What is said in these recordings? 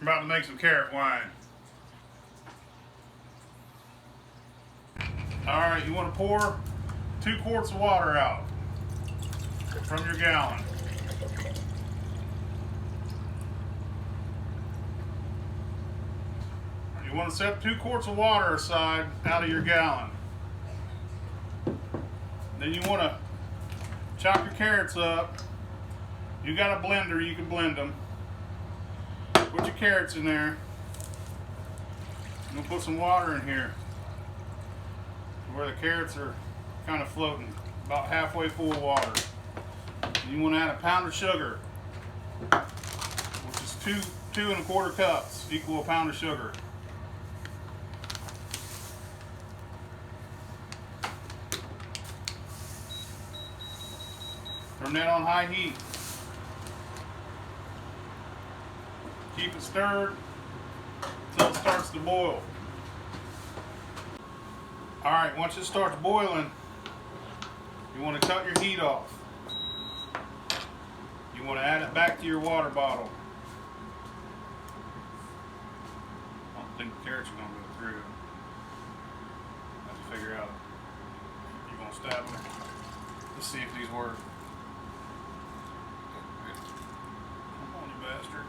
I'm about to make some carrot wine. Alright, you want to pour 2 quarts of water out from your gallon. You want to set 2 quarts of water aside out of your gallon. Then you want to chop your carrots up. You got a blender, you can blend them. Put your carrots in there. I'm gonna put some water in here where the carrots are kind of floating, about halfway full of water. And you want to add a pound of sugar, which is 2 1/4 cups, equal a pound of sugar. Turn that on high heat. Keep it stirred until it starts to boil. Alright, once it starts boiling, you want to cut your heat off. You want to add it back to your water bottle. I don't think the carrots are going to go through. I have to figure out. You're going to stab them. Let's see if these work. Come on, you bastard.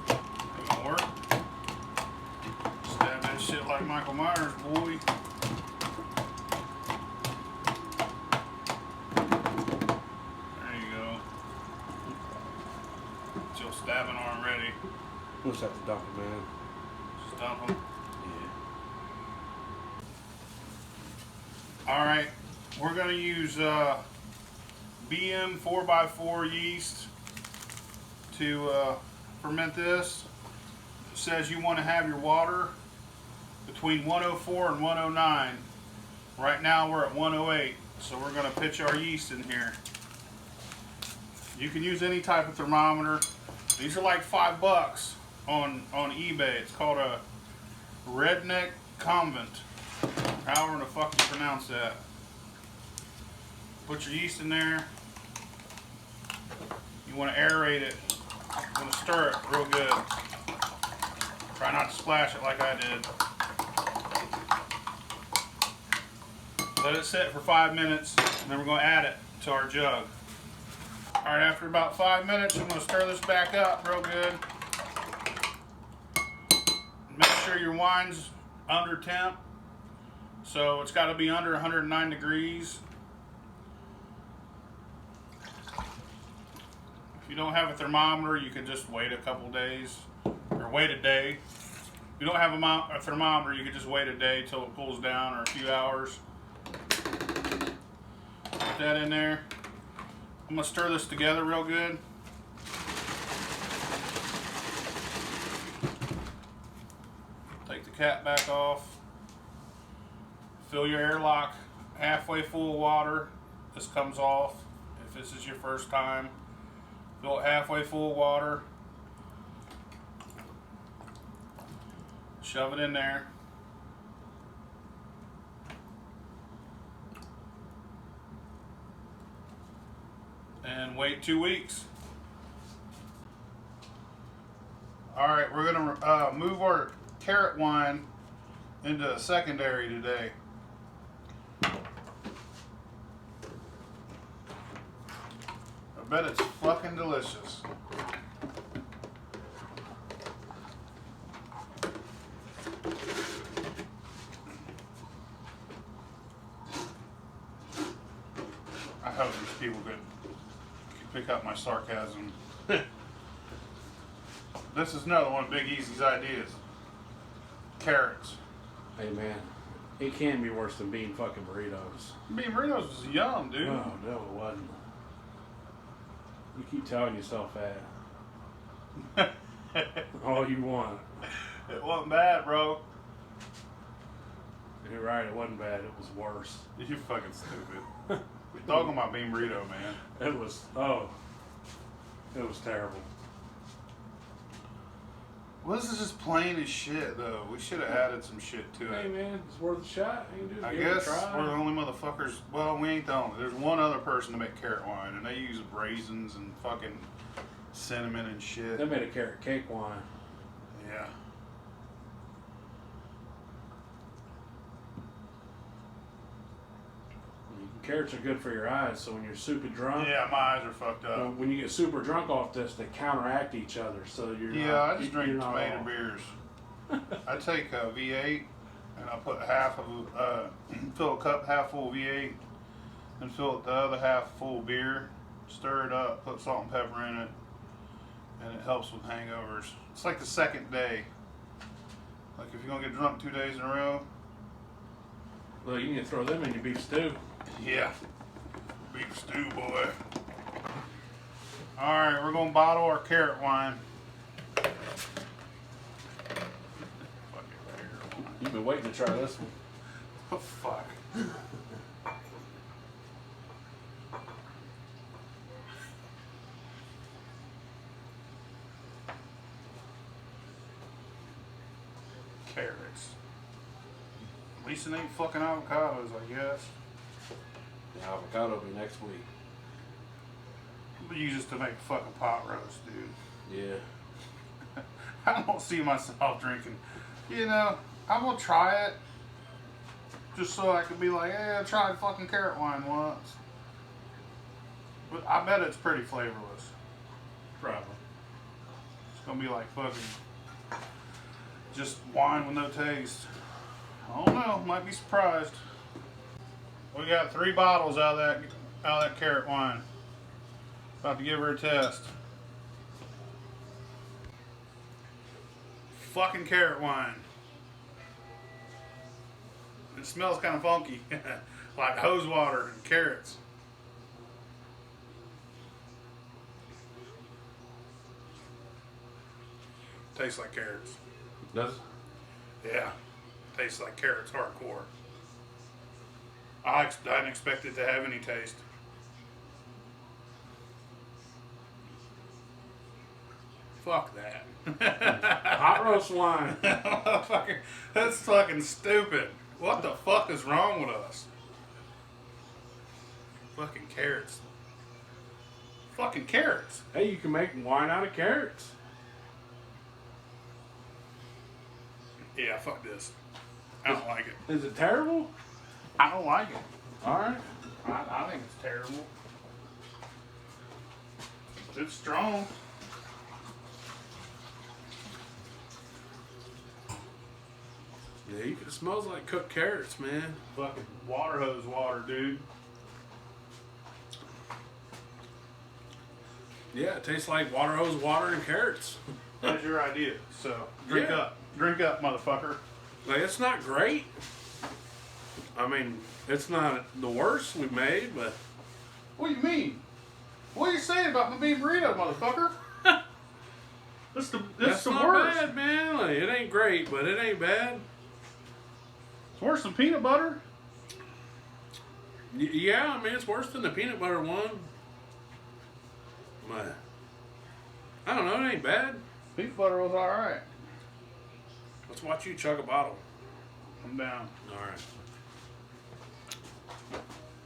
They gonna work? Stab that shit like Michael Myers, boy. There you go. Get your stabbing arm ready. We'll just have to dump them in. Just dump them. Yeah. Alright, we're going to use BM 4x4 yeast to ferment this. It says you want to have your water between 104 and 109. Right now we're at 108, so we're going to pitch our yeast in here. You can use any type of thermometer. These are like $5 on eBay. It's called a Redneck Convent. However the fuck you pronounce that. Put your yeast in there. You want to aerate it. You want to stir it real good. Try not to splash it like I did. Let it sit for 5 minutes, and then we're going to add it to our jug. Alright, after about 5 minutes, I'm going to stir this back up real good. Make sure your wine's under temp. So it's got to be under 109 degrees. If you don't have a thermometer, you can just wait a couple days, or wait a day. If you don't have a thermometer, you can just wait a day till it cools down, or a few hours. Put that in there. I'm gonna stir this together real good. Take the cap back off. Fill your airlock halfway full of water. This comes off if this is your first time. Fill it halfway full of water. Shove it in there. And wait 2 weeks. Alright, we're going to move our carrot wine into a secondary today. I bet it's fucking delicious. I hope these people could pick up my sarcasm. This is another one of Big Easy's ideas. Carrots. Hey man, it can be worse than bean fucking burritos. Bean burritos was yum, dude. Oh no, it wasn't. You keep telling yourself that. All you want. It wasn't bad, bro. You're right, it wasn't bad, it was worse. You fucking stupid. We're talking about bean burrito, man. It was, it was terrible. Well, this is just plain as shit, though. We should have added some shit to Hey it. man, it's worth a shot. You can do it. I Give it a guess try. we're the only motherfuckers. Well, we ain't the only. There's one other person to make carrot wine, and they use raisins and fucking cinnamon and shit. They made a carrot cake wine. Yeah. Carrots are good for your eyes, so when you're super drunk, Yeah, my eyes are fucked up. when you get super drunk off this, they counteract each other. So you're Yeah, not, I just drink you're not tomato all- beers. I take a V8 and I put half of fill a cup half full V8 and fill it the other half full of beer. Stir it up, put salt and pepper in it, and it helps with hangovers. It's like the second day. Like if you're gonna get drunk 2 days in a row. Well, you can throw them in your beef stew. Yeah, beef stew, boy. All right, we're gonna bottle our carrot wine. You've been waiting to try this one. Oh, fuck. Carrots. At least it ain't fucking avocados, I guess. The avocado will be next week. We use this to make fucking pot roast, dude. Yeah. I don't see myself drinking. You know, I'm gonna try it. Just so I could be like, hey, I tried fucking carrot wine once. But I bet it's pretty flavorless. Probably. It's gonna be like fucking just wine with no taste. I don't know, might be surprised. We got 3 bottles out of that carrot wine. About to give her a test. Fucking carrot wine. It smells kind of funky, like hose water and carrots. Tastes like carrots. Does it? Yeah, tastes like carrots hardcore. I didn't expect it to have any taste. Fuck that. Hot roast wine. That's fucking stupid. What the fuck is wrong with us? Fucking carrots. Fucking carrots. Hey, you can make wine out of carrots. Yeah, fuck this. I don't like it. Is it terrible? I don't like it. All right. I think it's terrible. It's strong. Yeah, it smells like cooked carrots, man. Fucking water hose water, dude. Yeah, it tastes like water hose water and carrots. That's your idea. So drink Yeah. up. Drink up, motherfucker. Like, it's not great. I mean, it's not the worst we've made, but What do you mean? What are you saying about my beef burrito, motherfucker? This that's the not worst. bad, man. Like, it ain't great, but it ain't bad. It's worse than peanut butter. Yeah, I mean, it's worse than the peanut butter one. But I don't know, it ain't bad. Peanut butter was alright. Let's watch you chug a bottle. I'm down. All right.